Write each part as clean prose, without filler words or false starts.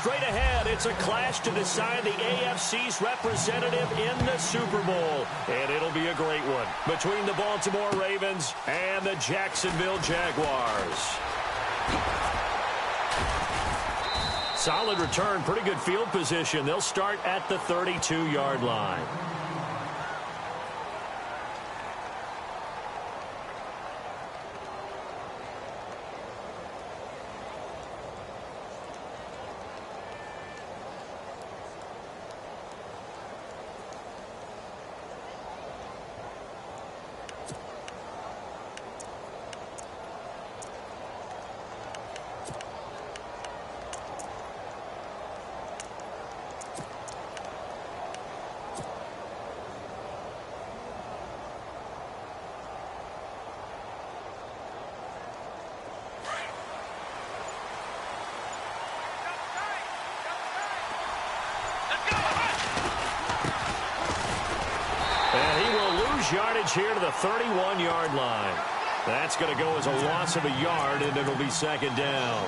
straight ahead. It's a clash to decide the AFC's representative in the Super Bowl. And it'll be a great one between the Baltimore Ravens and the Jacksonville Jaguars. Solid return, pretty good field position. They'll start at the 32-yard line. Yardage here to the 31-yard line. That's going to go as a loss of a yard, and it'll be second down.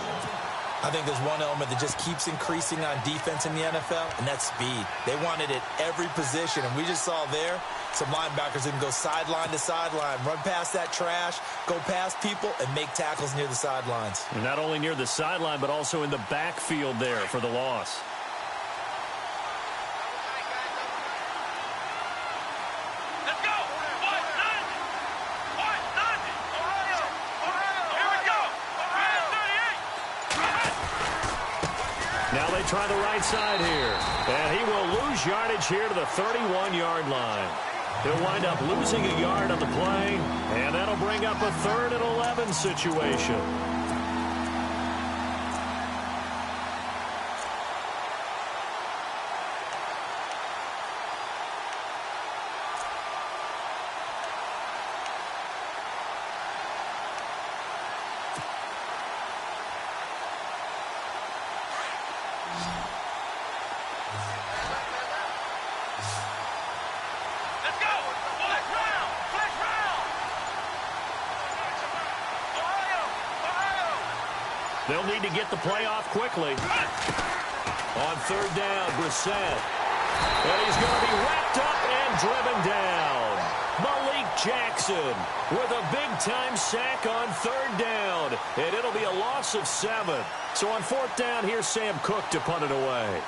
I think there's one element that just keeps increasing on defense in the NFL, and that's speed. They want it at every position, and we just saw there some linebackers that can go sideline to sideline, run past that trash, go past people, and make tackles near the sidelines. And not only near the sideline, but also in the backfield there for the loss. Try the right side here. And he will lose yardage here to the 31-yard line. He'll wind up losing a yard on the play, and that'll bring up a 3rd and 11 situation. They'll need to get the play off quickly. On 3rd down, Brissett. And he's going to be wrapped up and driven down. Malik Jackson with a big-time sack on 3rd down. And it'll be a loss of 7. So on 4th down, here's Sam Cook to punt it away.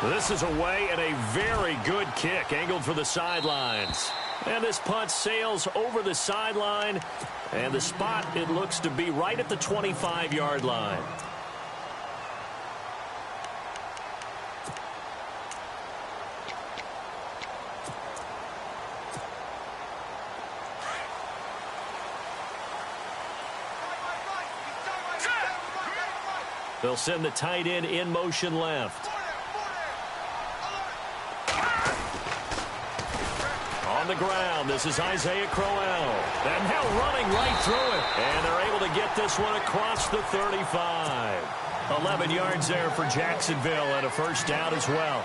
This is away and a very good kick angled for the sidelines. And this punt sails over the sideline. And the spot, it looks to be right at the 25-yard line. They'll send the tight end in motion left. On the ground, this is Isaiah Crowell. And now running right through it. And they're able to get this one across the 35. 11 yards there for Jacksonville and a 1st down as well.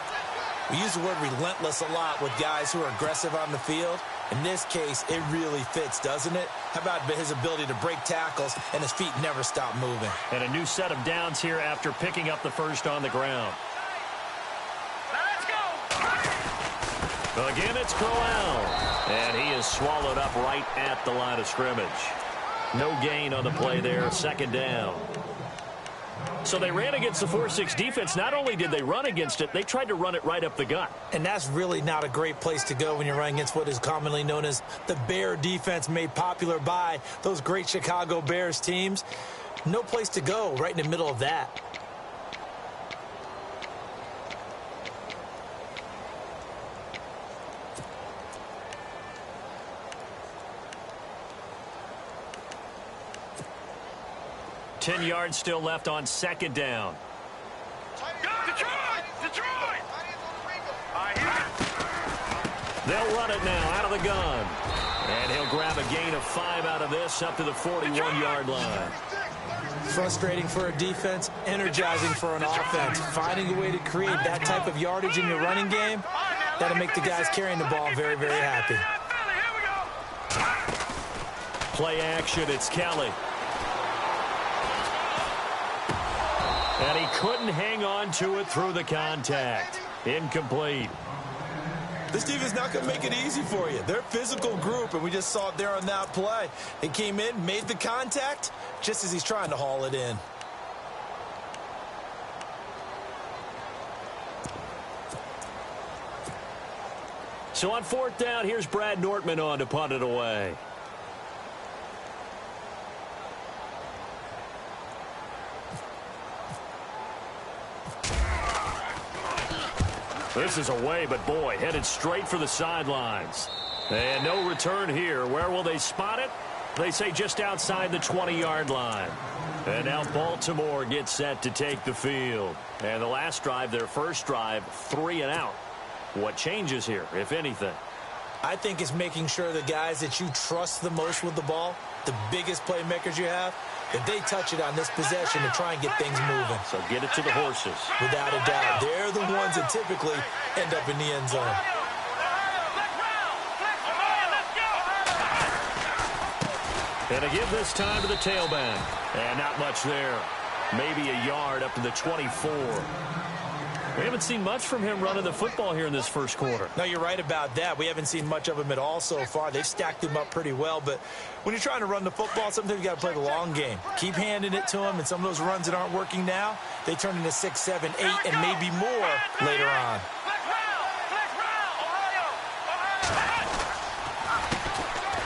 We use the word relentless a lot with guys who are aggressive on the field. In this case, it really fits, doesn't it? How about his ability to break tackles and his feet never stop moving? And a new set of downs here after picking up the 1st on the ground. Again, it's Crowell. And he is swallowed up right at the line of scrimmage. No gain on the play there, 2nd down. So they ran against the 4-6 defense. Not only did they run against it, they tried to run it right up the gut. And that's really not a great place to go when you're running against what is commonly known as the Bear defense, made popular by those great Chicago Bears teams. No place to go right in the middle of that. Ten yards still left on 2nd down. Detroit! They'll run it now out of the gun. And he'll grab a gain of 5 out of this up to the 41-yard line. Frustrating for a defense, energizing for an offense. Finding a way to create that type of yardage in your running game, that'll make the guys carrying the ball very, very happy. Play action, it's Kelly. And he couldn't hang on to it through the contact. Incomplete. This defense not going to make it easy for you. They're a physical group, and we just saw it there on that play. He came in, made the contact, just as he's trying to haul it in. So on fourth down, here's Brad Nortman on to punt it away. This is away, but boy, headed straight for the sidelines. And no return here. Where will they spot it? They say just outside the 20-yard line. And now Baltimore gets set to take the field. And the last drive, their first drive, 3 and out. What changes here, if anything? I think it's making sure the guys that you trust the most with the ball, the biggest playmakers you have, that they touch it on this possession to try and get things moving. So get it to the horses. Without a doubt. They're the ones that typically end up in the end zone. And to give this time to the tailback. And not much there. Maybe a yard up to the 24. We haven't seen much from him running the football here in this first quarter. No, you're right about that. We haven't seen much of him at all so far. They've stacked him up pretty well, but when you're trying to run the football, sometimes you got to play the long game. Keep handing it to him, and some of those runs that aren't working now, they turn into 6, 7, 8, and maybe more later on.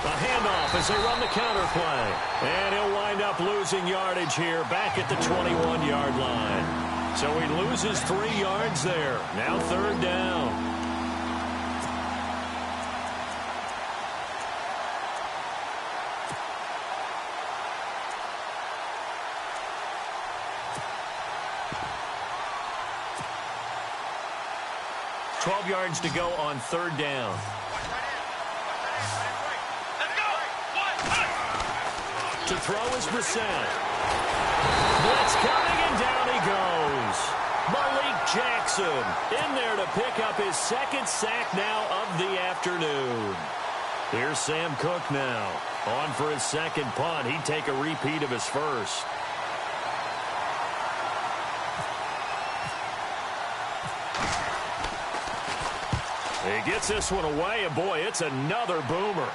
A handoff as they run the counter play. And he'll wind up losing yardage here back at the 21-yard line. So he loses 3 yards there. Now third down. $12 yards to go on third down. To throw is Brissett. Blitz coming, and down he goes. Malik Jackson in there to pick up his second sack now of the afternoon. Here's Sam Cook now. On for his second punt. He'd take a repeat of his first. He gets this one away, and boy, it's another boomer.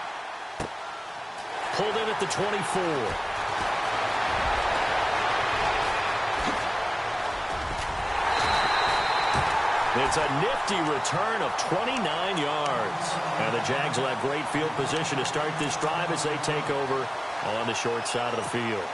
Pulled in at the 24. It's a nifty return of 29 yards. And the Jags will have great field position to start this drive as they take over on the short side of the field.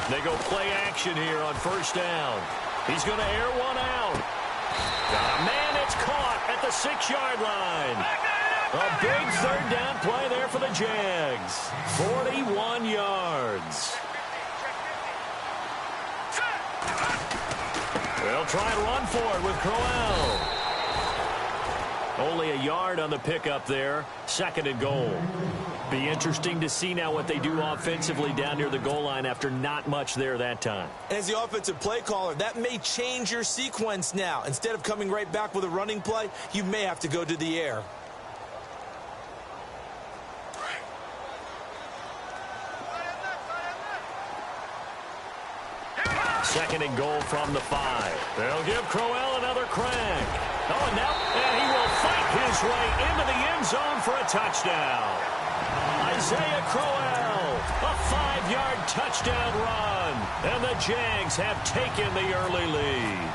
They go play action here on first down. He's going to air one out. Man, it's caught at the 6-yard line. A big third down play there for the Jags. 41 yards. They'll try and run for it with Crowell. Only a yard on the pickup there. Second and goal. Be interesting to see now what they do offensively down near the goal line after not much there that time. As the offensive play caller, that may change your sequence now. Instead of coming right back with a running play, you may have to go to the air. Second and goal from the 5. They'll give Crowell another crack. Oh, and he will fight his way into the end zone for a touchdown. Isaiah Crowell, a 5-yard touchdown run. And the Jags have taken the early lead.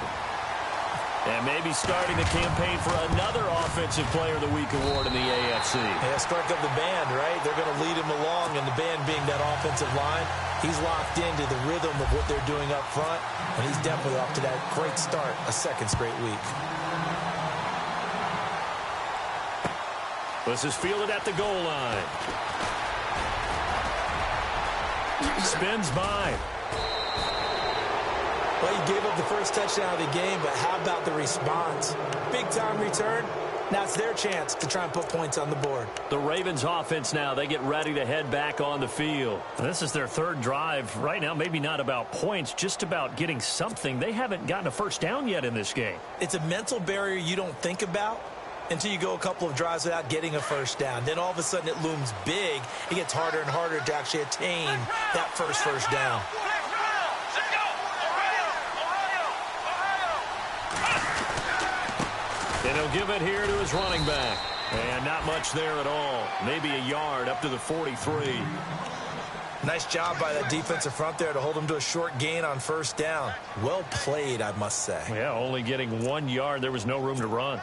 And maybe starting the campaign for another Offensive Player of the Week award in the AFC. Yeah, strike up the band, right? They're going to lead him along, and the band being that offensive line, he's locked into the rhythm of what they're doing up front, and he's definitely off to that great start, a second straight week. This is fielded at the goal line. Spins by. Well, he gave up the first touchdown of the game, but how about the response? Big-time return, Now it's their chance to try and put points on the board. The Ravens offense now, they get ready to head back on the field. This is their third drive. Right now, maybe not about points, just about getting something. They haven't gotten a first down yet in this game. It's a mental barrier you don't think about until you go a couple of drives without getting a first down. Then all of a sudden it looms big. It gets harder and harder to actually attain that first down. And he'll give it here to his running back. And not much there at all. Maybe a yard up to the 43. Nice job by that defensive front there to hold him to a short gain on first down. Well played, I must say. Yeah, only getting 1 yard. There was no room to run.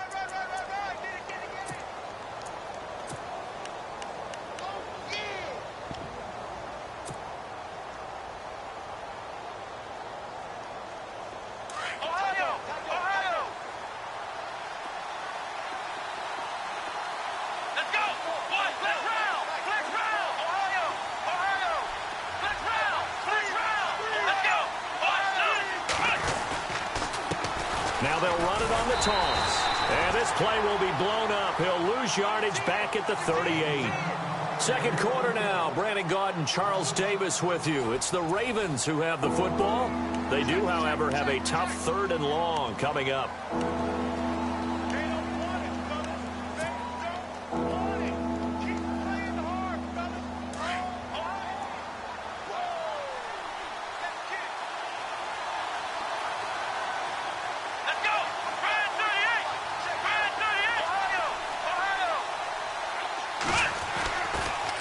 Now they'll run it on the toss. And this play will be blown up. He'll lose yardage back at the 38. Second quarter now. Brandon Gaudin and Charles Davis with you. It's the Ravens who have the football. They do, however, have a tough 3rd and long coming up.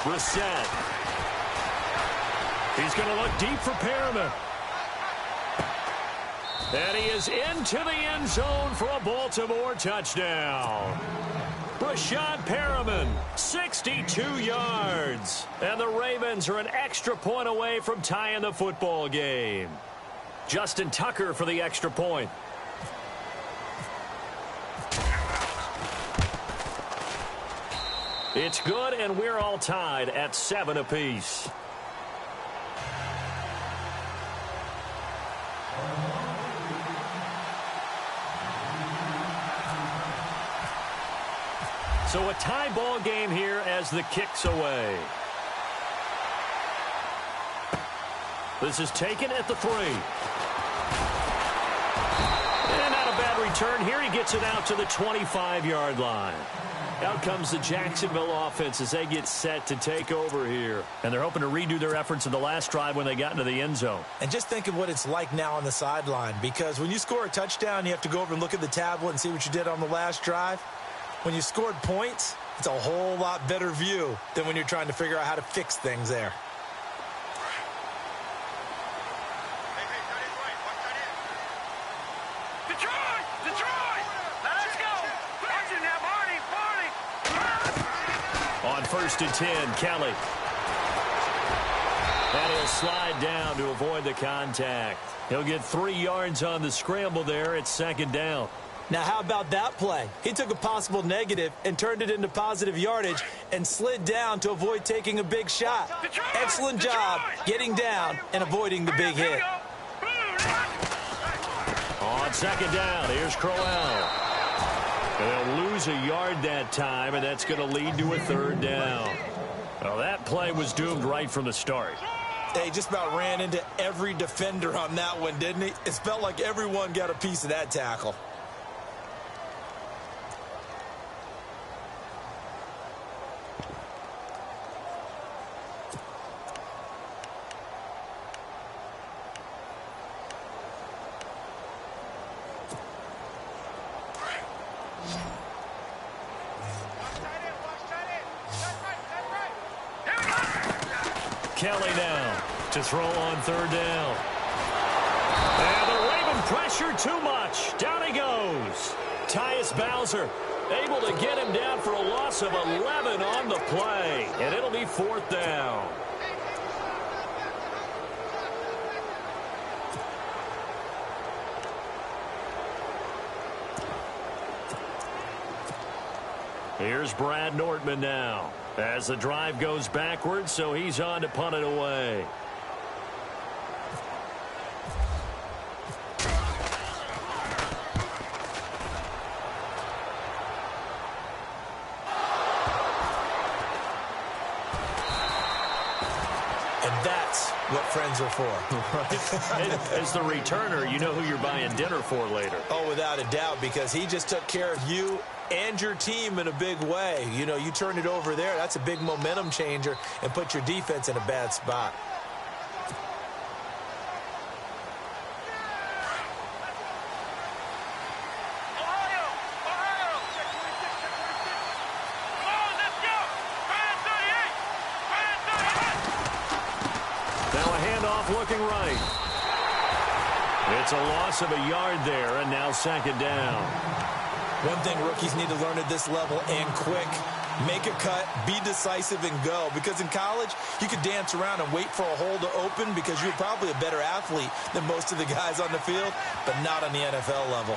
Brissett. He's going to look deep for Perriman. And he is into the end zone for a Baltimore touchdown. Brashad Perriman, 62 yards. And the Ravens are an extra point away from tying the football game. Justin Tucker for the extra point. It's good, and we're all tied at 7 apiece. So a tie ball game here as the kick's away. This is taken at the 3. And not a bad return here. He gets it out to the 25-yard line. Out comes the Jacksonville offense as they get set to take over here. And they're hoping to redo their efforts in the last drive when they got into the end zone. And just think of what it's like now on the sideline, because when you score a touchdown, you have to go over and look at the tablet and see what you did on the last drive. When you scored points, it's a whole lot better view than when you're trying to figure out how to fix things there. On 1st and 10, Kelly. And he'll slide down to avoid the contact. He'll get 3 yards on the scramble there. It's 2nd down. Now, how about that play? He took a possible negative and turned it into positive yardage and slid down to avoid taking a big shot. Excellent job getting down and avoiding the big hit. On 2nd down, here's Crowell. They'll lose a yard that time, and that's going to lead to a 3rd down. Well, that play was doomed right from the start. They just about ran into every defender on that one, didn't he? It felt like everyone got a piece of that tackle. Kelly now to throw on 3rd down. And the Raven pressure too much. Down he goes. Tyus Bowser able to get him down for a loss of 11 on the play. And it'll be 4th down. Here's Brad Nortman now as the drive goes backwards, so he's on to punt it away. And that's what friends are for. As the returner, you know who you're buying dinner for later. Oh, without a doubt, because he just took care of you and your team in a big way. You know, you turn it over there, that's a big momentum changer and put your defense in a bad spot. Looking right. It's a loss of a yard there, and now second down. One thing rookies need to learn at this level, and quick, make a cut, be decisive, and go. Because in college, you could dance around and wait for a hole to open because you're probably a better athlete than most of the guys on the field, but not on the NFL level.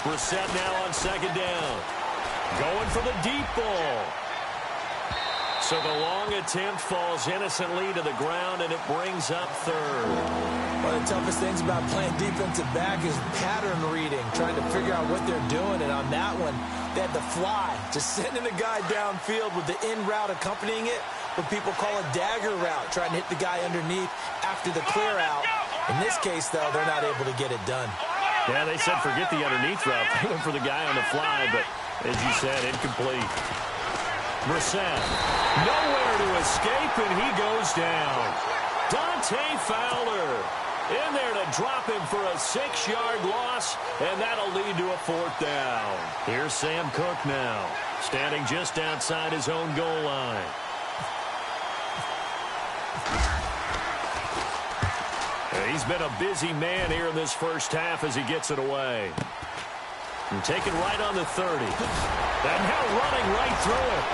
Brissett now on second down. Going for the deep ball. So the long attempt falls innocently to the ground, and it brings up third. One of the toughest things about playing defensive back is pattern reading, trying to figure out what they're doing. And on that one, they had to fly, just sending a guy downfield with the in route accompanying it, what people call a dagger route, trying to hit the guy underneath after the clear out. In this case, though, they're not able to get it done. Yeah, they said forget the underneath route. They went for the guy on the fly, but as you said, incomplete. Brissett, nowhere to escape, and he goes down. Dante Fowler in there to drop him for a 6-yard loss, and that'll lead to a fourth down. Here's Sam Cook now, standing just outside his own goal line. He's been a busy man here in this first half as he gets it away. And taken right on the 30. And now running right through it.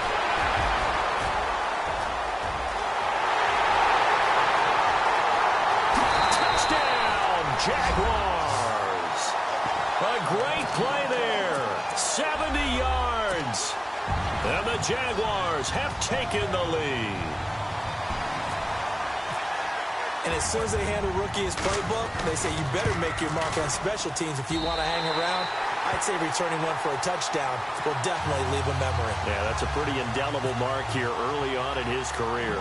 Touchdown, Jaguars. A great play there. 70 yards. And the Jaguars have taken the lead. And as soon as they hand a rookie his playbook, they say you better make your mark on special teams if you want to hang around. I'd say returning one for a touchdown will definitely leave a memory. Yeah, that's a pretty indelible mark here early on in his career.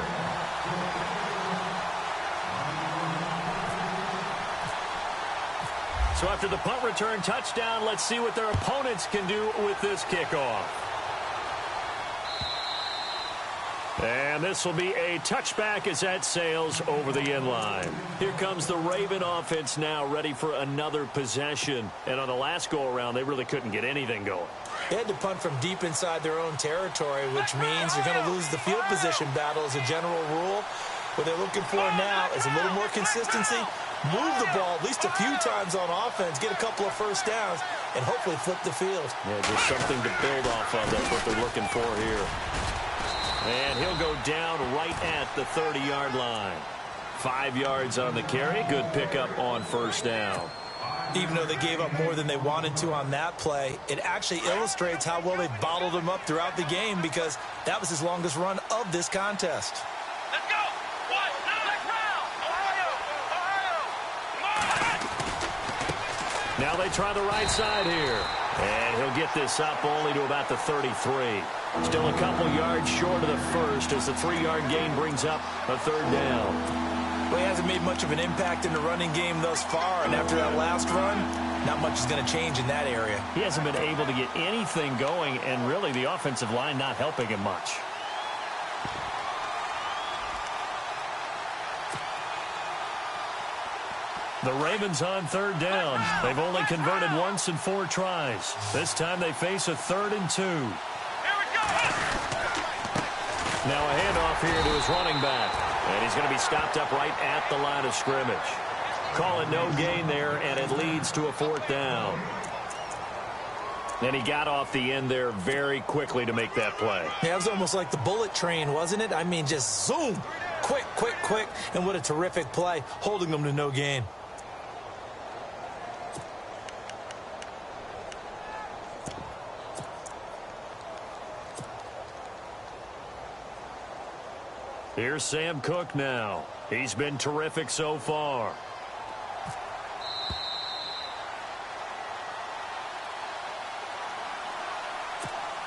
So after the punt return touchdown, let's see what their opponents can do with this kickoff. And this will be a touchback as that sails over the end line. Here comes the Raven offense now, ready for another possession. And on the last go-around, they really couldn't get anything going. They had to punt from deep inside their own territory, which means you're going to lose the field position battle as a general rule. What they're looking for now is a little more consistency, move the ball at least a few times on offense, get a couple of first downs, and hopefully flip the field. Yeah, just something to build off of. That's what they're looking for here. And he'll go down right at the 30-yard line. 5 yards on the carry. Good pickup on first down. Even though they gave up more than they wanted to on that play, it actually illustrates how well they bottled him up throughout the game because that was his longest run of this contest. Let's go! Now they try the right side here. And he'll get this up only to about the 33. Still a couple yards short of the first as the 3-yard gain brings up a third down. Well, he hasn't made much of an impact in the running game thus far, and after that last run, not much is going to change in that area. He hasn't been able to get anything going, and really the offensive line not helping him much. The Ravens on third down. They've only converted once in 4 tries. This time they face a 3rd and 2. Now a handoff here to his running back. And he's going to be stopped up right at the line of scrimmage. Call it no gain there, and it leads to a 4th down. And he got off the end there very quickly to make that play. Yeah, it was almost like the bullet train, wasn't it? I mean, just zoom. Quick, quick, quick. And what a terrific play, holding them to no gain. Here's Sam Cook now. He's been terrific so far.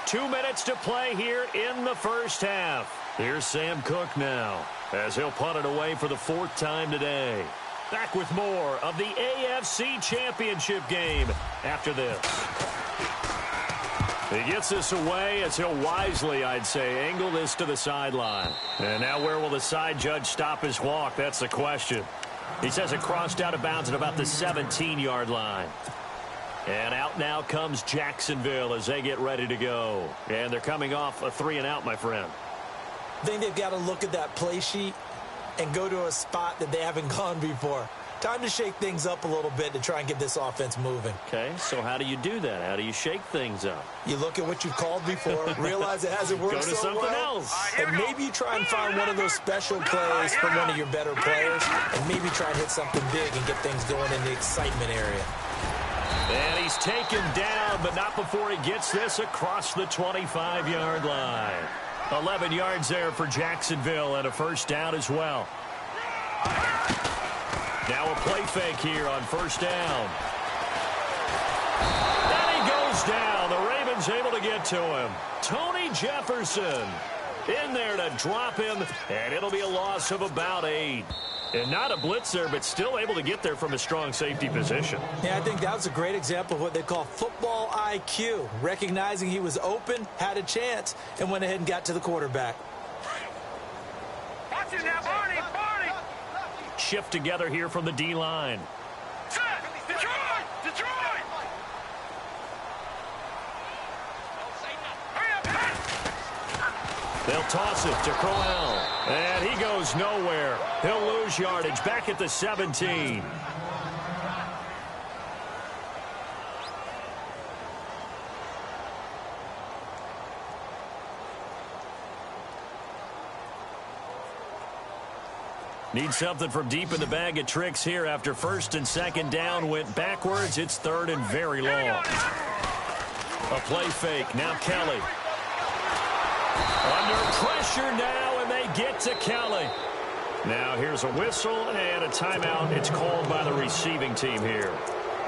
2 minutes to play here in the first half. Here's Sam Cook now, as he'll punt it away for the 4th time today. Back with more of the AFC Championship game after this. He gets this away as he'll wisely, I'd say, angle this to the sideline. And now where will the side judge stop his walk? That's the question. He says it crossed out of bounds at about the 17-yard line. And out now comes Jacksonville as they get ready to go. And they're coming off a 3-and-out, my friend. I think they've got to look at that play sheet and go to a spot that they haven't gone before. Time to shake things up a little bit to try and get this offense moving. Okay, so how do you do that? How do you shake things up? You look at what you've called before, realize it hasn't worked so well. Go to something else. And maybe you try and find one of those special plays from one of your better players, and maybe try and hit something big and get things going in the excitement area. And he's taken down, but not before he gets this across the 25-yard line. 11 yards there for Jacksonville and a first down as well. Now a play fake here on first down. And he goes down. The Ravens able to get to him. Tony Jefferson in there to drop him, and it'll be a loss of about 8. And not a blitzer, but still able to get there from a strong safety position. Yeah, I think that was a great example of what they call football IQ. Recognizing he was open, had a chance, and went ahead and got to the quarterback. Watch it now, Barney! Shift together here from the D-line. Detroit! Detroit! They'll toss it to Crowell. And he goes nowhere. He'll lose yardage back at the 17. Need something from deep in the bag of tricks here after first and second down went backwards. It's third and very long. A play fake. Now Kelly. Under pressure now, and they get to Kelly. Now here's a whistle and a timeout. It's called by the receiving team here.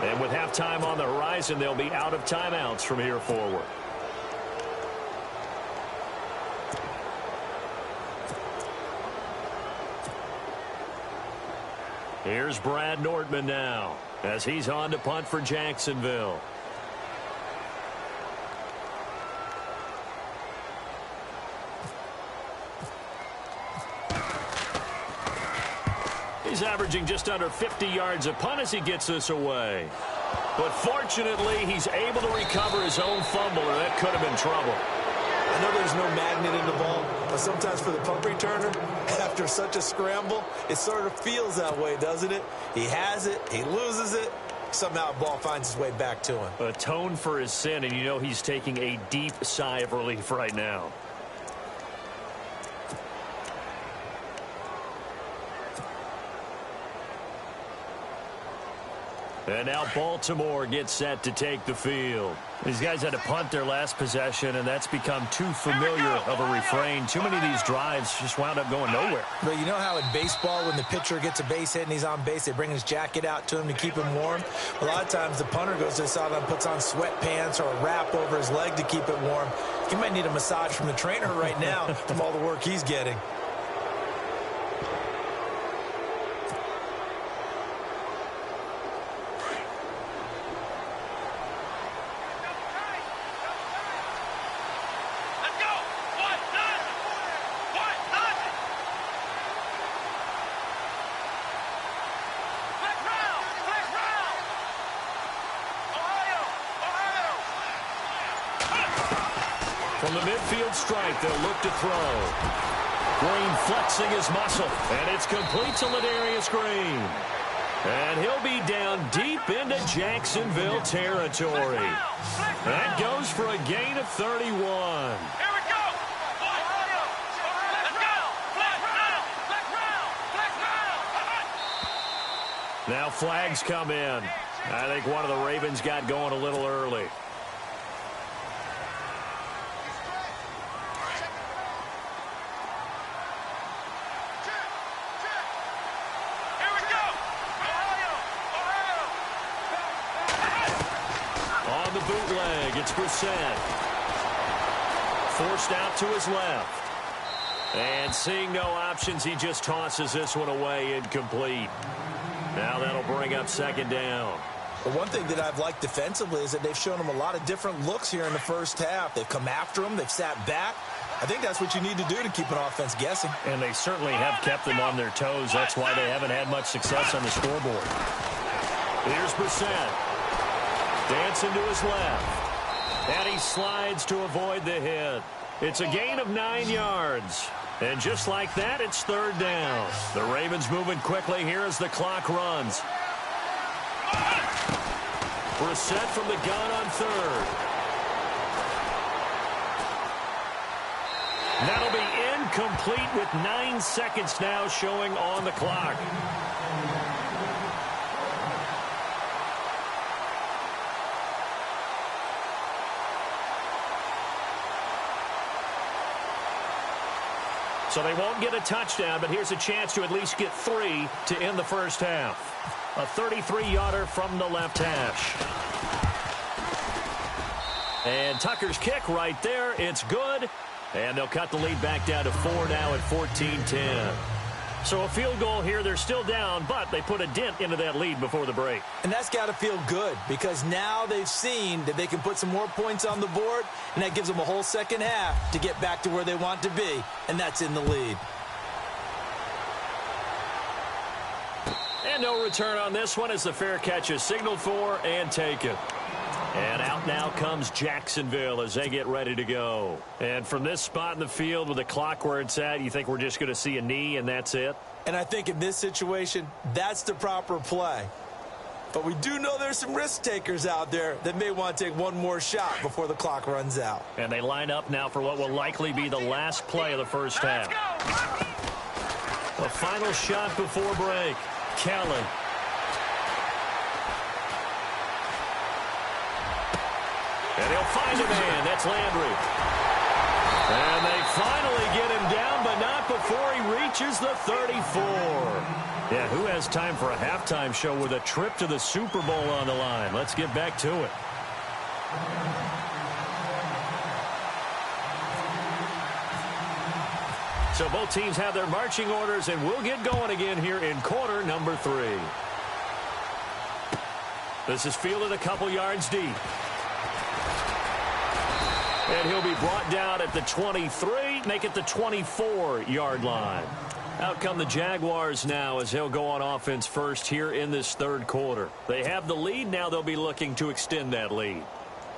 And with halftime on the horizon, they'll be out of timeouts from here forward. Here's Brad Nordman now as he's on to punt for Jacksonville. He's averaging just under 50 yards a punt as he gets this away. But fortunately, he's able to recover his own fumble, or that could have been trouble. I know there's no magnet in the ball, but sometimes for the punt returner, after such a scramble, it sort of feels that way, doesn't it? He has it, he loses it, somehow the ball finds its way back to him. Atone for his sin, and you know he's taking a deep sigh of relief right now. And now Baltimore gets set to take the field. These guys had to punt their last possession, and that's become too familiar of a refrain. Too many of these drives just wound up going nowhere. But you know how in baseball, when the pitcher gets a base hit and he's on base, they bring his jacket out to him to keep him warm? A lot of times the punter goes to the sideline, puts on sweatpants or a wrap over his leg to keep it warm. He might need a massage from the trainer right now from all the work he's getting. From the midfield stripe, they'll look to throw. Green flexing his muscle, and it's complete to Ladarius Green. And he'll be down deep into Jacksonville territory. That goes for a gain of 31. Here we go! Let's go! Now flags come in. I think one of the Ravens got going a little early. On the bootleg, it's Brissett. forced out to his left. And seeing no options, he just tosses this one away incomplete. Now that'll bring up second down. But one thing that I've liked defensively is that they've shown him a lot of different looks here in the first half. They've come after him. They've sat back. I think that's what you need to do to keep an offense guessing. And they certainly have kept them on their toes. That's why they haven't had much success on the scoreboard. Here's Brissett. Dancing to his left. And he slides to avoid the hit. It's a gain of 9 yards. And just like that, it's third down. The Ravens moving quickly here as the clock runs. Brissett from the gun on third. That'll be incomplete with 9 seconds now showing on the clock. So they won't get a touchdown, but here's a chance to at least get 3 to end the first half. A 33-yarder from the left hash. And Tucker's kick right there. It's good. And they'll cut the lead back down to 4 now at 14-10. So a field goal here. They're still down, but they put a dent into that lead before the break. And that's got to feel good because now they've seen that they can put some more points on the board, and that gives them a whole second half to get back to where they want to be, and that's in the lead. And no return on this one as the fair catch is signaled for and taken. And out now comes Jacksonville as they get ready to go. And from this spot in the field with the clock where it's at, you think we're just going to see a knee and that's it? And I think in this situation, that's the proper play. But we do know there's some risk takers out there that may want to take one more shot before the clock runs out. And they line up now for what will likely be the last play of the first half. A final shot before break. Kelly. And he'll find a man. That's Landry. And they finally get him down, but not before he reaches the 34. Yeah, who has time for a halftime show with a trip to the Super Bowl on the line? Let's get back to it. So both teams have their marching orders, and we'll get going again here in quarter number 3. This is fielded a couple yards deep. And he'll be brought down at the 23, make it the 24-yard line. Out come the Jaguars now as they'll go on offense first here in this third quarter. They have the lead. Now they'll be looking to extend that lead.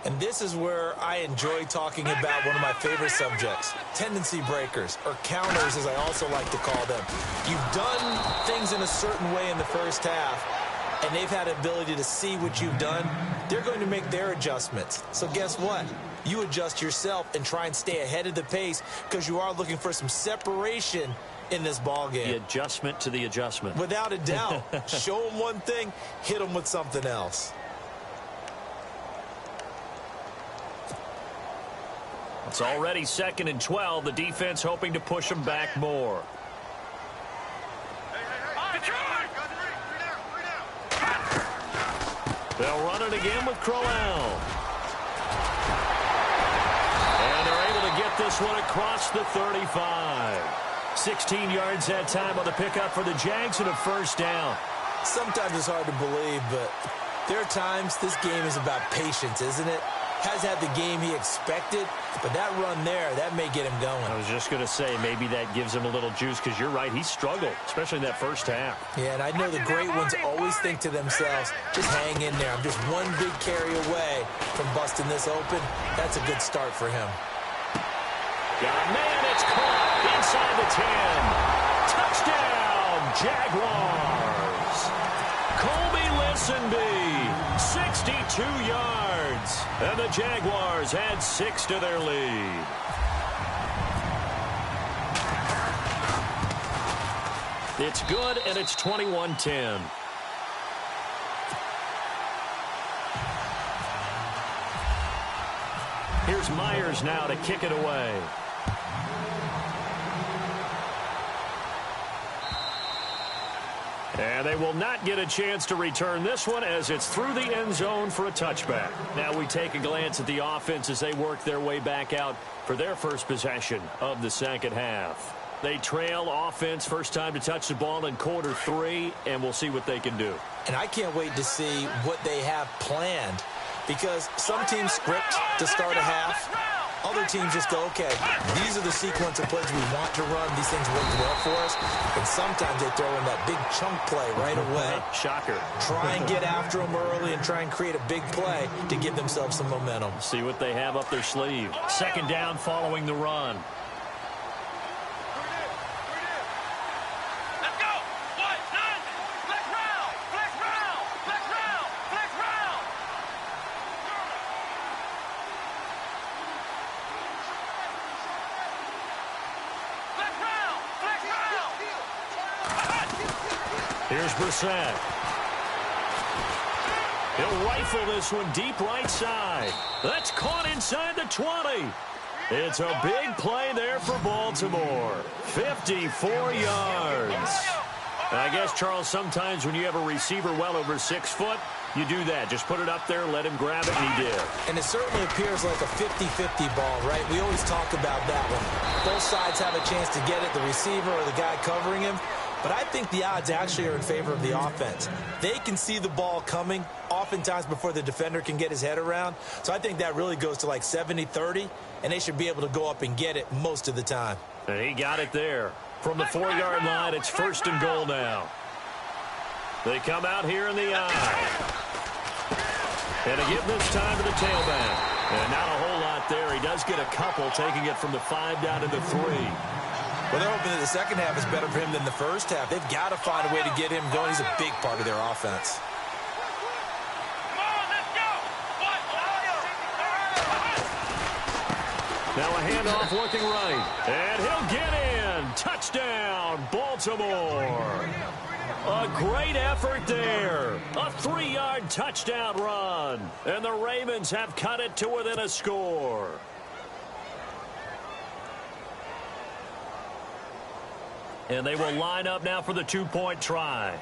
And this is where I enjoy talking about one of my favorite subjects, tendency breakers, or counters as I also like to call them. You've done things in a certain way in the first half, and they've had the ability to see what you've done. They're going to make their adjustments. So guess what? You adjust yourself and try and stay ahead of the pace because you are looking for some separation in this ball game. The adjustment to the adjustment. Without a doubt. Show them one thing, hit them with something else. It's already 2nd and 12. The defense hoping to push them back more. They'll run it again with Crowell. And they're able to get this one across the 35. 16 yards that time on the pickup for the Jags and a first down. Sometimes it's hard to believe, but there are times this game is about patience, isn't it? Has had the game he expected, but that run there, that may get him going. I was just going to say, maybe that gives him a little juice because you're right, he struggled, especially in that first half. Yeah, and I know the great ones always think to themselves, just hang in there. I'm just one big carry away from busting this open. That's a good start for him. Got a man, it's caught inside the 10. Touchdown, Jaguars. Colby Listenby, 62 yards. And the Jaguars add 6 to their lead. It's good, and it's 21-10. Here's Myers now to kick it away. And they will not get a chance to return this one as it's through the end zone for a touchback. Now we take a glance at the offense as they work their way back out for their first possession of the second half. They trail offense, first time to touch the ball in quarter 3, and we'll see what they can do. And I can't wait to see what they have planned, because some teams script to start a half. Other teams just go, okay, these are the sequence of plays we want to run. These things work well for us. And sometimes they throw in that big chunk play right away. Shocker. Try and get after them early and try and create a big play to give themselves some momentum. See what they have up their sleeve. Second down following the run. Here's Brissett. He'll rifle this one deep right side. That's caught inside the 20. It's a big play there for Baltimore. 54 yards. And I guess, Charles, sometimes when you have a receiver well over 6 foot, you do that. Just put it up there, let him grab it, and he did. And it certainly appears like a 50-50 ball, right? We always talk about that one. Both sides have a chance to get it, the receiver or the guy covering him. But I think the odds actually are in favor of the offense. They can see the ball coming oftentimes before the defender can get his head around. So I think that really goes to like 70-30, and they should be able to go up and get it most of the time. And he got it there. From the 4-yard line, it's 1st and goal now. They come out here in the eye. And a give this time to the tailback. And not a whole lot there. He does get a couple, taking it from the 5 down to the 3. Well, they're hoping that the second half is better for him than the first half. They've got to find a way to get him going. He's a big part of their offense. Now a handoff looking right. And he'll get in. Touchdown, Baltimore. A great effort there. A 3-yard touchdown run. And the Ravens have cut it to within a score. And they will line up now for the 2-point try.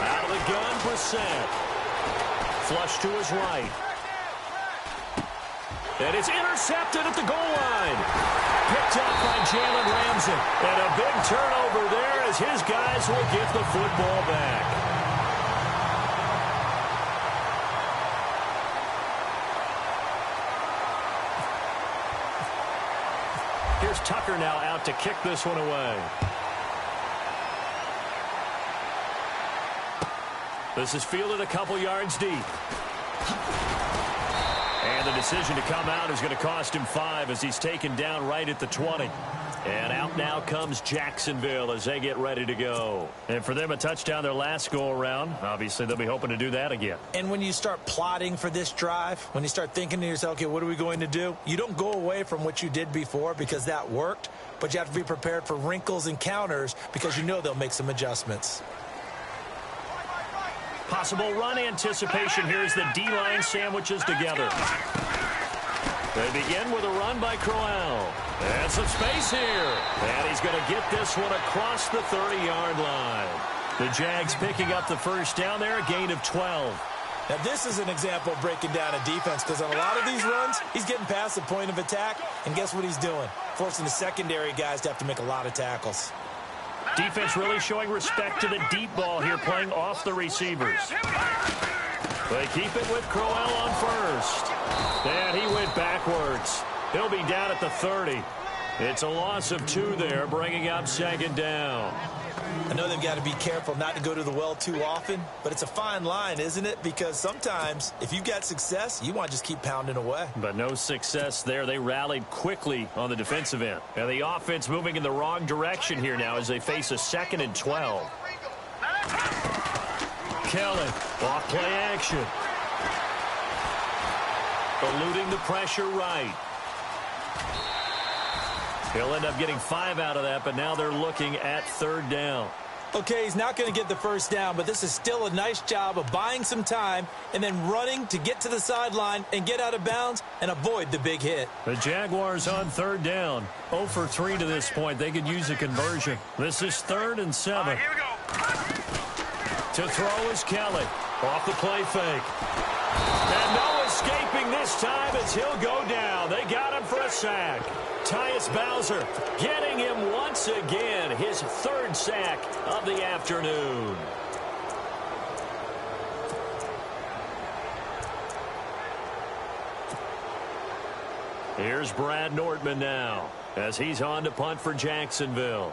Out of the gun, Brissett. Flush to his right. And it's intercepted at the goal line. Picked up by Jalen Ramsey. And a big turnover there as his guys will get the football back. Here's Tucker now out to kick this one away. This is fielded a couple yards deep. And the decision to come out is going to cost him 5 as he's taken down right at the 20. And out now comes Jacksonville as they get ready to go. And for them, a touchdown their last go-around. Obviously, they'll be hoping to do that again. And when you start plotting for this drive, when you start thinking to yourself, okay, what are we going to do? You don't go away from what you did before because that worked, but you have to be prepared for wrinkles and counters because you know they'll make some adjustments. Possible run anticipation here as the D-line sandwiches together. They begin with a run by Crowell. And some space here. And he's going to get this one across the 30-yard line. The Jags picking up the first down there, a gain of 12. Now, this is an example of breaking down a defense because on a lot of these runs, he's getting past the point of attack. And guess what he's doing? Forcing the secondary guys to have to make a lot of tackles. Defense really showing respect to the deep ball here, playing off the receivers. They keep it with Crowell on first. And he went backwards. He'll be down at the 30. It's a loss of 2 there, bringing up second down. I know they've got to be careful not to go to the well too often, but it's a fine line, isn't it? Because sometimes, if you've got success, you want to just keep pounding away. But no success there. They rallied quickly on the defensive end. And the offense moving in the wrong direction here now as they face a 2nd and 12. Kelly, off play action. Eluding the pressure right. He'll end up getting 5 out of that, but now they're looking at third down. Okay, he's not going to get the first down, but this is still a nice job of buying some time and then running to get to the sideline and get out of bounds and avoid the big hit. The Jaguars on third down. 0 for 3 to this point. They could use a conversion. This is 3rd and 7. Here we go. To throw is Kelly. Off the play fake. And no escaping this time as he'll go down. They got him for a sack. Tyus Bowser getting him once again. His 3rd sack of the afternoon. Here's Brad Nortman now as he's on to punt for Jacksonville.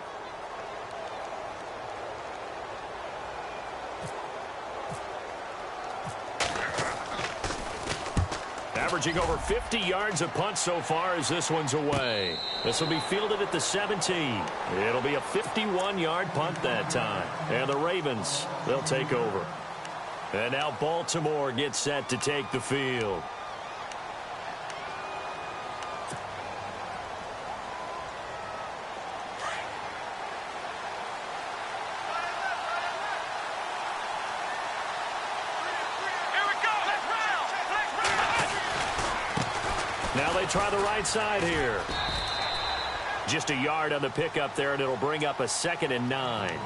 Averaging over 50 yards a punt so far as this one's away. This will be fielded at the 17. It'll be a 51-yard punt that time. And the Ravens, they'll take over. And now Baltimore gets set to take the field. Now they try the right side here. Just a yard on the pickup there, and it'll bring up a 2nd and 9.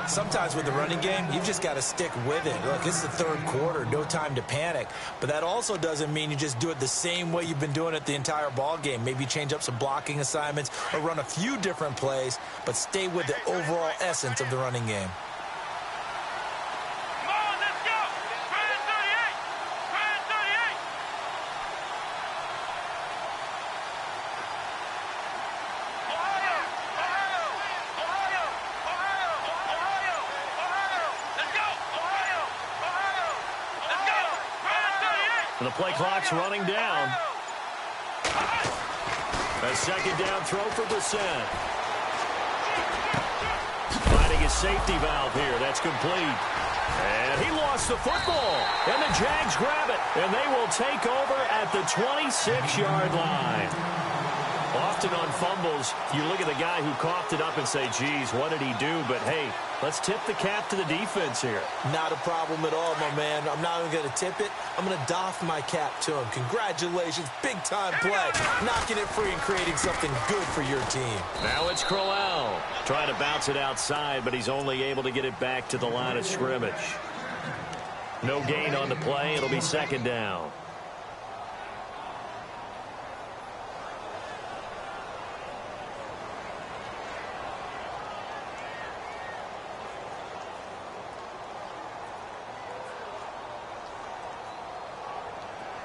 Sometimes with the running game, you've just got to stick with it. Look, it's the 3rd quarter, no time to panic. But that also doesn't mean you just do it the same way you've been doing it the entire ball game. Maybe change up some blocking assignments or run a few different plays, but stay with the overall essence of the running game. The play clock's running down. A 2nd down throw for Brissett. Finding his safety valve here. That's complete. And he lost the football. And the Jags grab it. And they will take over at the 26-yard line. Often on fumbles, you look at the guy who coughed it up and say, geez, what did he do? But, hey, let's tip the cap to the defense here. Not a problem at all, my man. I'm not even going to tip it. I'm going to doff my cap to him. Congratulations. Big-time play. Knocking it free and creating something good for your team. Now it's Crowell. Trying to bounce it outside, but he's only able to get it back to the line of scrimmage. No gain on the play. It'll be 2nd down.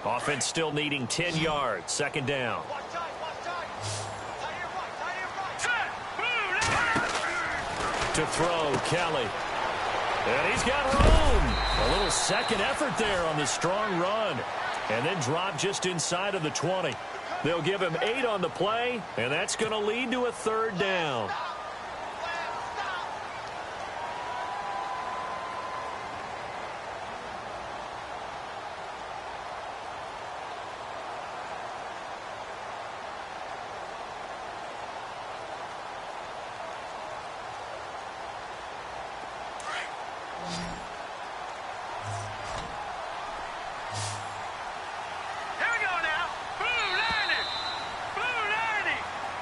Offense still needing 10 yards. 2nd down. To throw, Kelly. And he's got room. A little second effort there on the strong run. And then drop just inside of the 20. They'll give him 8 on the play, and that's going to lead to a 3rd down.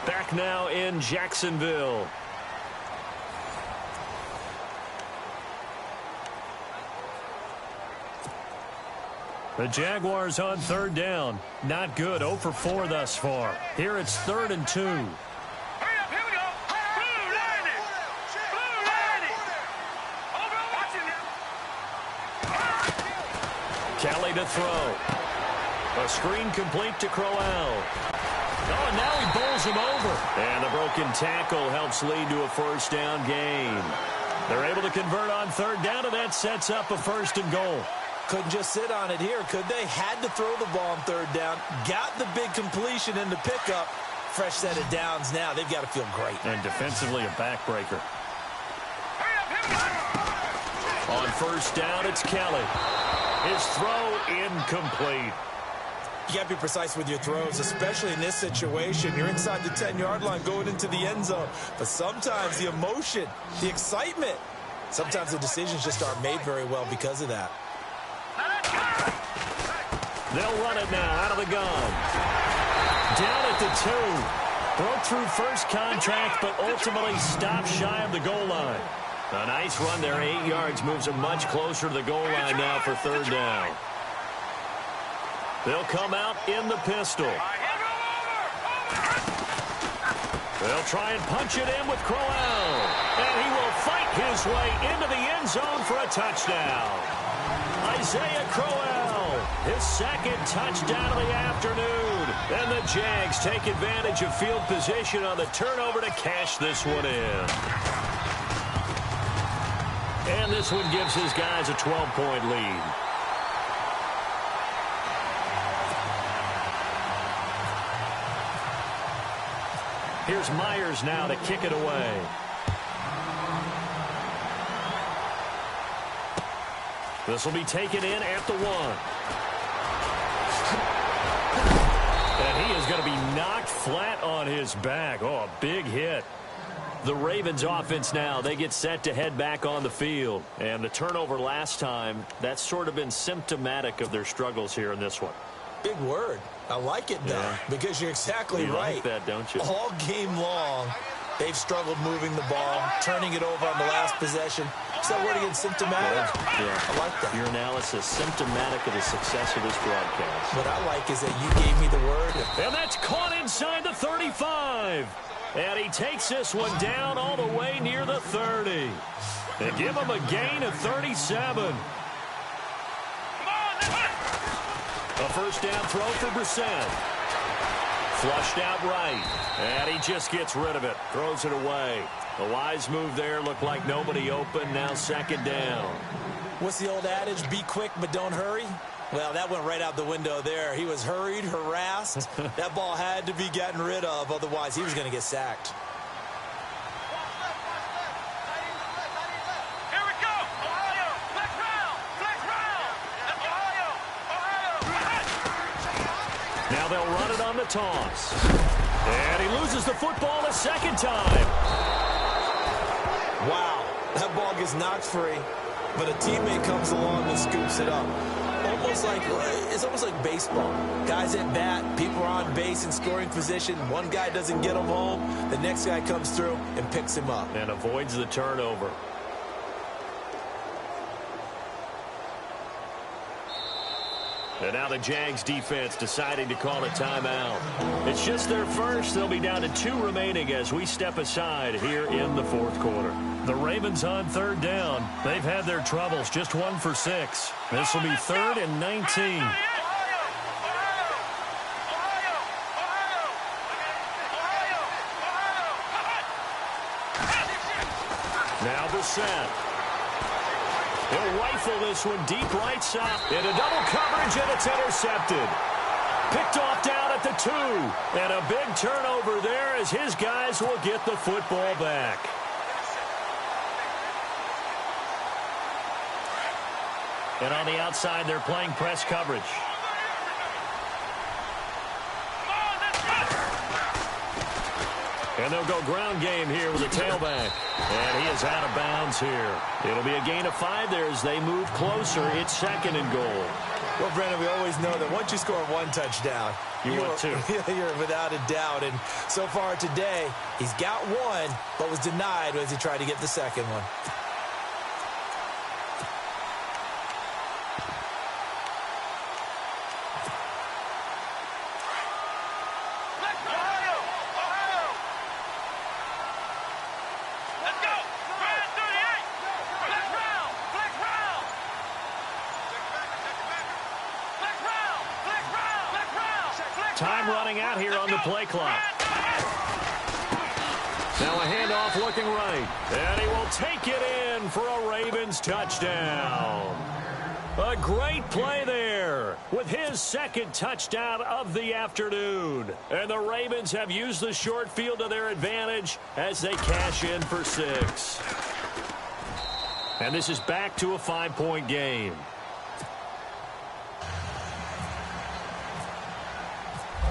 Back now in Jacksonville. The Jaguars on 3rd down. Not good. 0 for 4 thus far. Here it's 3rd and 2. Hurry up, here we go. Blue landing. Blue landing. Over, watching now. Kelly to throw. A screen complete to Crowell. Oh, and now he bowls him over. And the broken tackle helps lead to a 1st down gain. They're able to convert on 3rd down, and that sets up a 1st and goal. Couldn't just sit on it here, could they? Had to throw the ball on 3rd down. Got the big completion in the pickup. Fresh set of downs now. They've got to feel great. And defensively a backbreaker. Hurry up, here we go. On 1st down, it's Kelly. His throw incomplete. You got to be precise with your throws, especially in this situation. You're inside the 10-yard line going into the end zone. But sometimes the emotion, the excitement, sometimes the decisions just aren't made very well because of that. They'll run it now out of the gun. Down at the 2. Broke through first contact, but ultimately stopped shy of the goal line. A nice run there, 8 yards, moves them much closer to the goal line now for third down. They'll come out in the pistol. They'll try and punch it in with Crowell. And he will fight his way into the end zone for a touchdown. Isaiah Crowell, his second touchdown of the afternoon. And the Jags take advantage of field position on the turnover to cash this one in. And this one gives his guys a 12-point lead. Here's Myers now to kick it away. This will be taken in at the 1. And he is going to be knocked flat on his back. Oh, a big hit. The Ravens offense now, they get set to head back on the field. And the turnover last time, that's sort of been symptomatic of their struggles here in this one. Big word. I like it, though, because you're exactly right. You like that, don't you? All game long, they've struggled moving the ball, turning it over on the last possession. Is that word again, symptomatic? Yeah. I like that. Your analysis, symptomatic of the success of this broadcast. What I like is that you gave me the word. And that's caught inside the 35. And he takes this one down all the way near the 30. They give him a gain of 37. A first down throw for Brissett. Flushed out right. And he just gets rid of it. Throws it away. A wise move there. Looked like nobody open. Now second down. What's the old adage? Be quick, but don't hurry. Well, that went right out the window there. He was hurried, harassed. That ball had to be gotten rid of. Otherwise, he was going to get sacked. Here we go. Ohio. Flex round. Flex round. Ohio. Now they'll run it on the toss. And he loses the football a second time. Wow. That ball gets knocked free, but a teammate comes along and scoops it up. It's almost like baseball. Guys at bat, people are on base in scoring position. One guy doesn't get him home. The next guy comes through and picks him up. And avoids the turnover. And now the Jags defense deciding to call a timeout. It's just their first. They'll be down to 2 remaining as we step aside here in the fourth quarter. The Ravens on third down. They've had their troubles, just 1 for 6. This will be 3rd and 19. Now Brissett. He'll rifle this one deep right side. Into double coverage, and it's intercepted. Picked off down at the 2. And a big turnover there as his guys will get the football back. And on the outside, they're playing press coverage. And they'll go ground game here with a tailback. And he is out of bounds here. It'll be a gain of 5 there as they move closer. It's 2nd and goal. Well, Brandon, we always know that once you score 1 touchdown, you want 2. You're without a doubt. And so far today, he's got 1, but was denied as he tried to get the second one. Time running out here on the play clock. Now a handoff looking right. And he will take it in for a Ravens touchdown. A great play there with his 2nd touchdown of the afternoon. And the Ravens have used the short field to their advantage as they cash in for 6. And this is back to a 5-point game.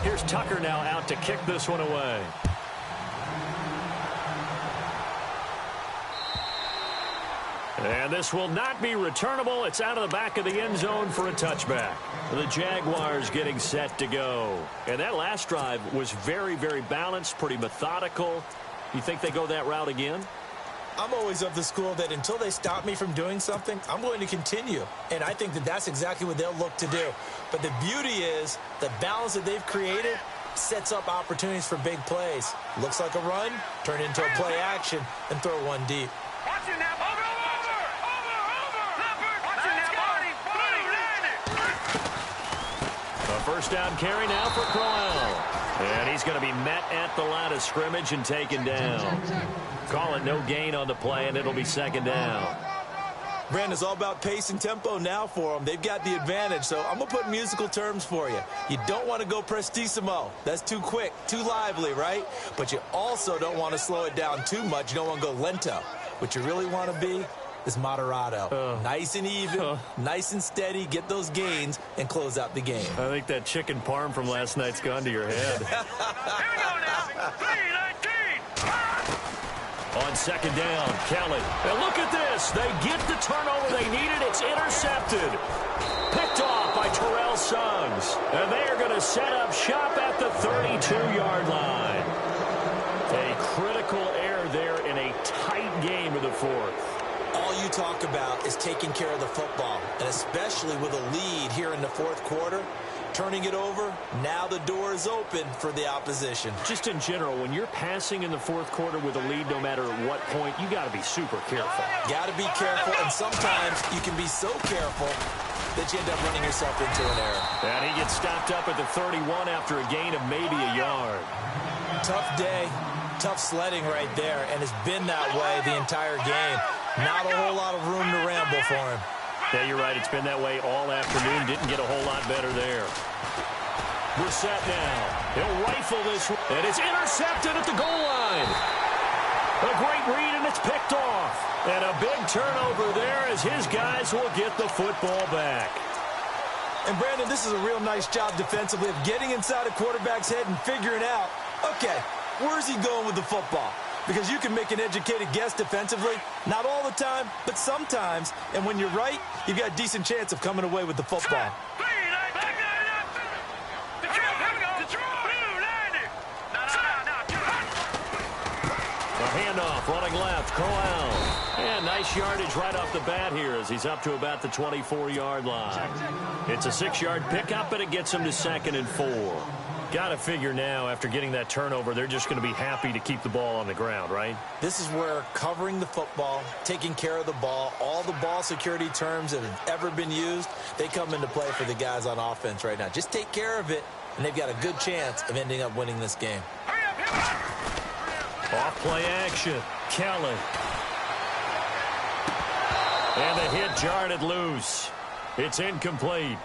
Here's Tucker now out to kick this one away. And this will not be returnable. It's out of the back of the end zone for a touchback. The Jaguars getting set to go. And that last drive was very, very balanced, pretty methodical. You think they go that route again? I'm always of the school that until they stop me from doing something, I'm going to continue. And I think that that's exactly what they'll look to do. But the beauty is the balance that they've created sets up opportunities for big plays. Looks like a run, turn it into a play action, and throw one deep. Watching that ball. Watching that ball. A first down carry now for Crowell. And he's going to be met at the line of scrimmage and taken down. Call it no gain on the play, and it'll be second down. Brandon, it's all about pace and tempo now for them. They've got the advantage, so I'm going to put musical terms for you. You don't want to go prestissimo. That's too quick, too lively, right? But you also don't want to slow it down too much. You don't want to go lento. What you really want to be is moderato. Nice and even, nice and steady, get those gains, and close out the game. I think that chicken parm from last night's gone to your head. Here we go now. 3-19. On second down, Kelly. And look at this. They get the turnover they needed. It's intercepted. Picked off by Terrell Suggs. And they are going to set up shop at the 32-yard line. A critical error there in a tight game of the fourth. All you talk about is taking care of the football, and especially with a lead here in the fourth quarter, turning it over, now the door is open for the opposition. Just in general, when you're passing in the fourth quarter with a lead, no matter at what point, you got to be super careful. Got to be careful, and sometimes you can be so careful that you end up running yourself into an error. And he gets stopped up at the 31 after a gain of maybe a yard. Tough day, tough sledding right there, and it's been that way the entire game. Not a whole lot of room to ramble for him. Yeah, you're right. It's been that way all afternoon. Didn't get a whole lot better there. Brissett now. He'll rifle this one. And it's intercepted at the goal line. A great read, and it's picked off. And a big turnover there as his guys will get the football back. And, Brandon, this is a real nice job defensively of getting inside a quarterback's head and figuring out, okay, where's he going with the football? Because you can make an educated guess defensively. Not all the time, but sometimes. And when you're right, you've got a decent chance of coming away with the football. A handoff, running left, Crowell. And nice yardage right off the bat here as he's up to about the 24-yard line. It's a 6-yard pickup, and it gets him to 2nd and 4. Got to figure now, after getting that turnover, they're just going to be happy to keep the ball on the ground, right? This is where covering the football, taking care of the ball, all the ball security terms that have ever been used, they come into play for the guys on offense right now. Just take care of it, and they've got a good chance of ending up winning this game. Off play action, Kelly. And the hit jarred it loose. It's incomplete.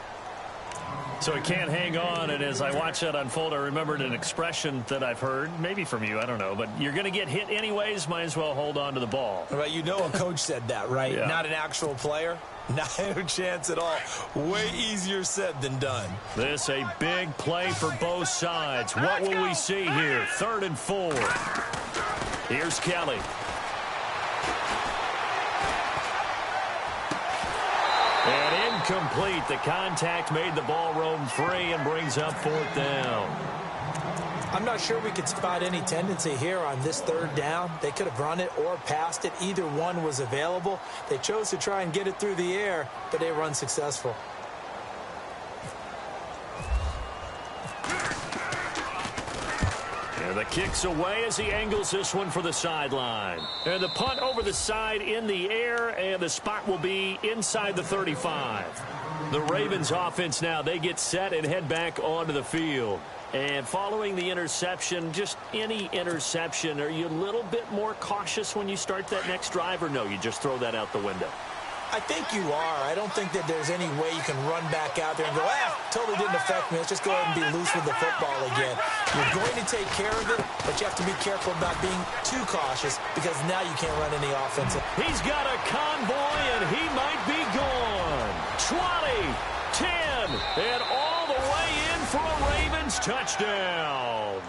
So he can't hang on, and as I watch that unfold, I remembered an expression that I've heard, maybe from you, I don't know, but you're going to get hit anyways, might as well hold on to the ball. Right, you know a coach said that, right? Yeah. Not an actual player. Not a chance at all. Way easier said than done. This a big play for both sides. What will we see here? 3rd and 4. Here's Kelly. And incomplete. The contact made the ball roam free and brings up 4th down. I'm not sure we could spot any tendency here on this 3rd down. They could have run it or passed it. Either one was available. They chose to try and get it through the air, but they were unsuccessful. And the kick's away as he angles this one for the sideline. And the punt over the side in the air, and the spot will be inside the 35. The Ravens offense now, they get set and head back onto the field. And following the interception, just any interception, are you a little bit more cautious when you start that next drive, or no, you just throw that out the window? I think you are. I don't think that there's any way you can run back out there and go, totally didn't affect me. Let's just go ahead and be loose with the football again. You're going to take care of it, but you have to be careful about being too cautious because now you can't run any offense. He's got a convoy, and he might be gone. 20, 10, and all the way in for a Ravens Ravens touchdown.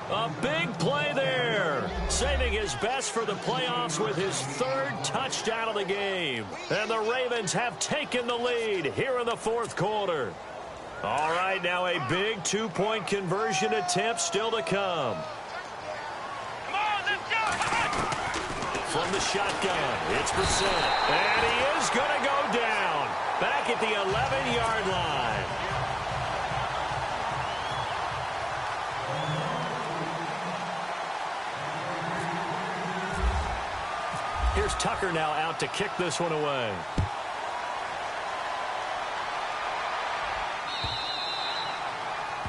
A big play there, saving his best for the playoffs with his third touchdown of the game. And the Ravens have taken the lead here in the fourth quarter. All right, now a big two-point conversion attempt still to come. Come on, let's go. From the shotgun, it's Brissett. And he is going to go down back at the 11-yard line. Here's Tucker now out to kick this one away.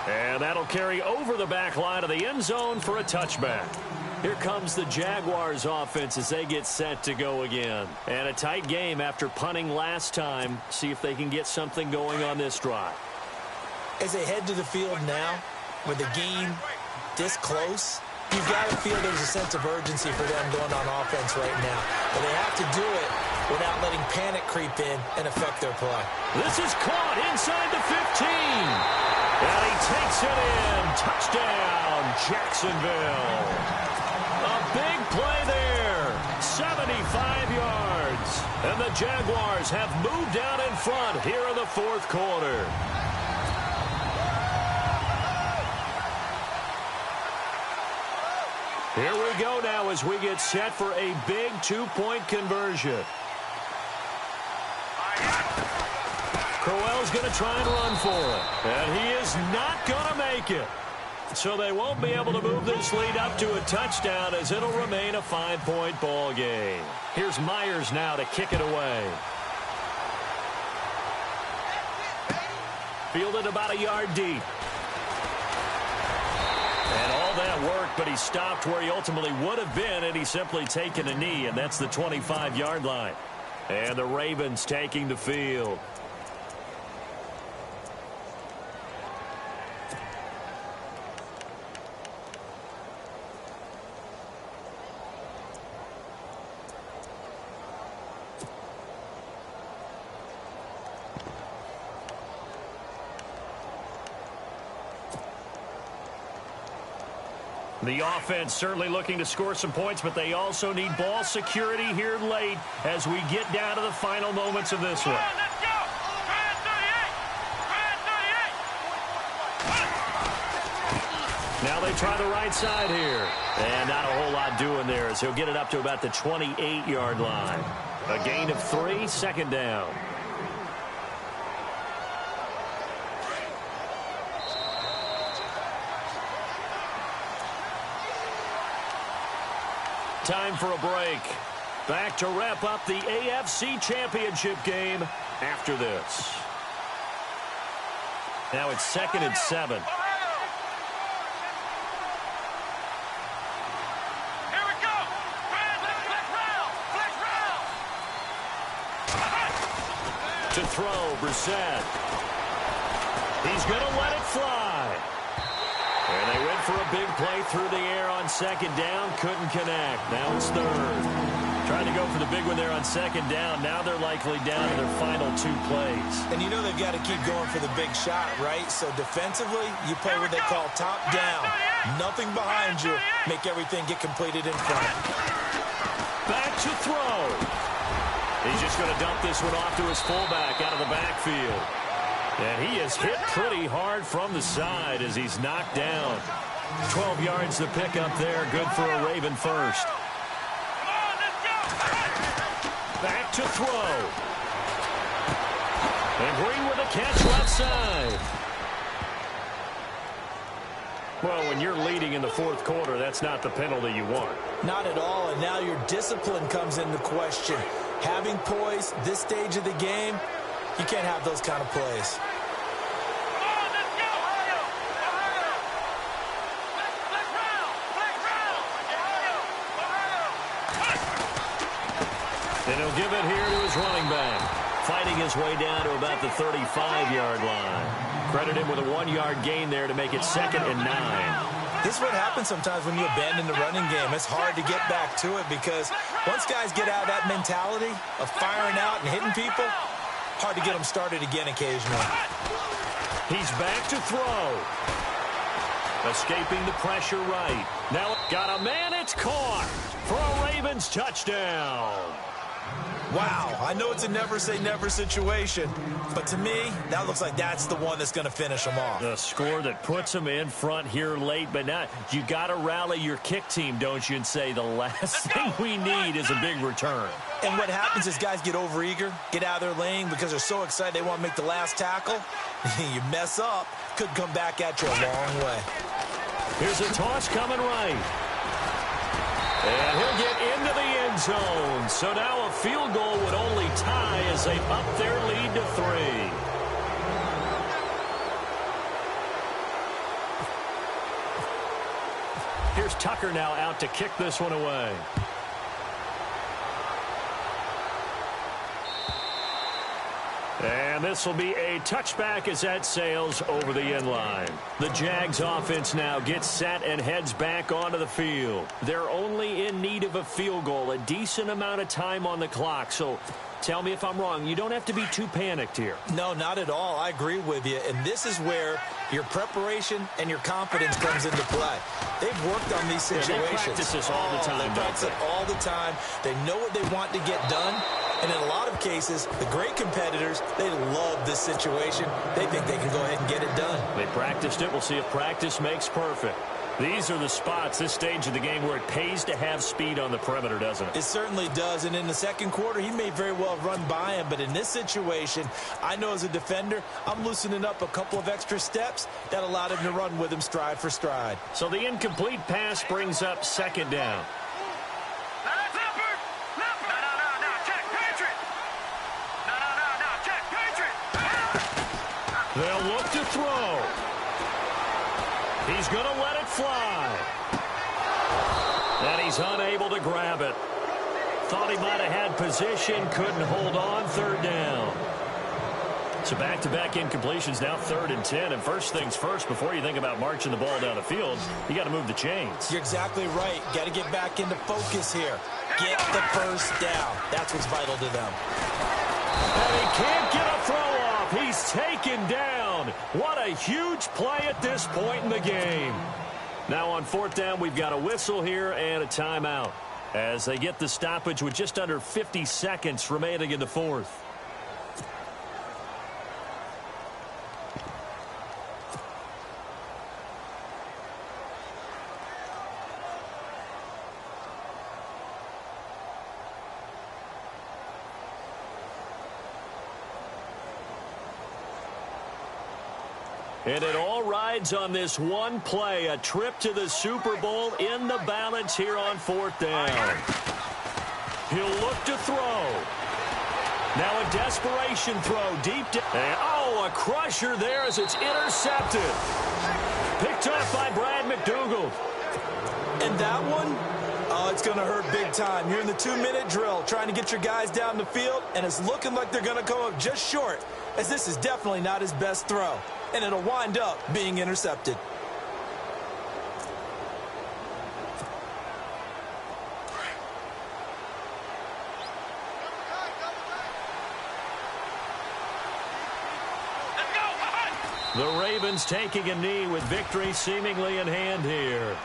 And that'll carry over the back line of the end zone for a touchback. Here comes the Jaguars offense as they get set to go again. And a tight game after punting last time. See if they can get something going on this drive. As they head to the field now, with the game this close, you've got to feel there's a sense of urgency for them going on offense right now. But they have to do it without letting panic creep in and affect their play. This is caught inside the 15. And he takes it in. Touchdown, Jacksonville. A big play there. 75 yards. And the Jaguars have moved out in front here in the fourth quarter. Here we go now as we get set for a big two-point conversion. Crowell's going to try and run for it. And he is not going to make it. So they won't be able to move this lead up to a touchdown as it'll remain a 5-point ball game. Here's Myers now to kick it away. Fielded about a yard deep. And all that worked, but he stopped where he ultimately would have been, and he's simply taken a knee, and that's the 25-yard line. And the Ravens taking the field. The offense certainly looking to score some points, but they also need ball security here late as we get down to the final moments of this one. Let's go. Grand 38. Now they try the right side here. And not a whole lot doing there as he'll get it up to about the 28-yard line. A gain of 3, second down. Time for a break. Back to wrap up the AFC Championship game after this. Now it's 2nd and 7. Here we go. Flex round. To throw, Brissett. He's going to let it fly. And they went for a big play through the air on second down. Couldn't connect. Now it's third. Trying to go for the big one there on second down. Now they're likely down to their final 2 plays. And you know they've got to keep going for the big shot, right? So defensively, you play what they call top down. Nothing behind you. Make everything get completed in front. Back to throw. He's just going to dump this one off to his fullback out of the backfield. And he is hit pretty hard from the side as he's knocked down. 12 yards to pick up there. Good for a Raven first. Back to throw. And Green with a catch left side. Well, when you're leading in the fourth quarter, that's not the penalty you want. Not at all, and now your discipline comes into question. Having poise this stage of the game, you can't have those kind of plays. And he'll give it here to his running back. Fighting his way down to about the 35-yard line. Credit him with a 1-yard gain there to make it 2nd and 9. This is what happens sometimes when you abandon the running game. It's hard to get back to it because once guys get out of that mentality of firing out and hitting people, hard to get them started again occasionally. He's back to throw. Escaping the pressure right. Now got a man. It's caught for a Ravens touchdown. Wow, I know it's a never-say-never situation, but to me, that looks like that's the one that's going to finish them off. The score that puts them in front here late, but now you got to rally your kick team, don't you, and say the last thing we need is a big return. And what happens is guys get overeager, get out of their lane because they're so excited they want to make the last tackle. You mess up, could come back at you a long way. Here's a toss coming right. And he'll get into the end zone. So now a field goal would only tie as they up their lead to 3. Here's Tucker now out to kick this one away. And this will be a touchback as that sails over the end line. The Jags offense now gets set and heads back onto the field. They're only in need of a field goal, a decent amount of time on the clock. So tell me if I'm wrong. You don't have to be too panicked here. No, not at all. I agree with you. And this is where your preparation and your confidence comes into play. They've worked on these situations. They practice this all the time. They practice it all the time. They know what they want to get done. And in a lot of cases, the great competitors, they love this situation. They think they can go ahead and get it done. They practiced it. We'll see if practice makes perfect. These are the spots, this stage of the game, where it pays to have speed on the perimeter, doesn't it? It certainly does. And in the second quarter, he may very well run by him. But in this situation, I know as a defender, I'm loosening up a couple of extra steps that allowed him to run with him stride for stride. So the incomplete pass brings up second down. They'll look to throw. He's going to let it fly. And he's unable to grab it. Thought he might have had position, couldn't hold on, third down. So back-to-back incompletions, now 3rd and 10. And first things first, before you think about marching the ball down the field, you got to move the chains. You're exactly right. Got to get back into focus here. Get the first down. That's what's vital to them. And he can't get a throw off. He's taken down. What a huge play at this point in the game. Now on 4th down, we've got a whistle here and a timeout as they get the stoppage with just under 50 seconds remaining in the 4th. And it all rides on this one play, a trip to the Super Bowl in the balance here on 4th down. He'll look to throw. Now a desperation throw deep down. Oh, a crusher there as it's intercepted. Picked off by Brad McDougald. And that one, oh, it's going to hurt big time. You're in the 2-minute drill trying to get your guys down the field, and it's looking like they're going to come up just short, as this is definitely not his best throw. And it'll wind up being intercepted. The Ravens taking a knee with victory seemingly in hand here.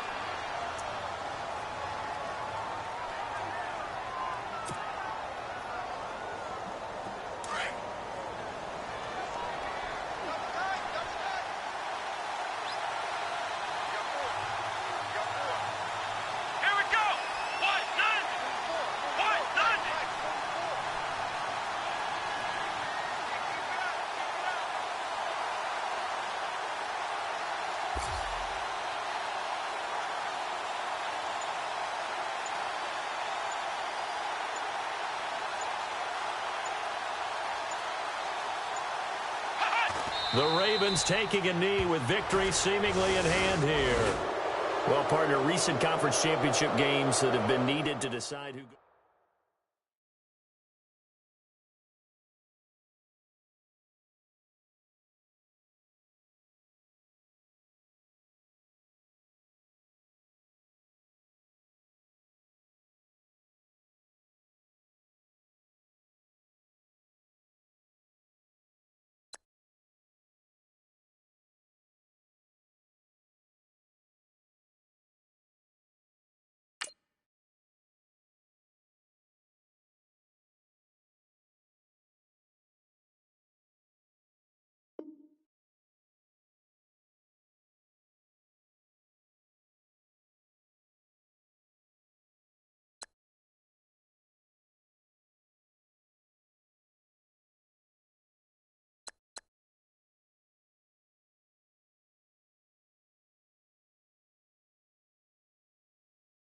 The Ravens taking a knee with victory seemingly in hand here. Well, partner, recent conference championship games that have been needed to decide who...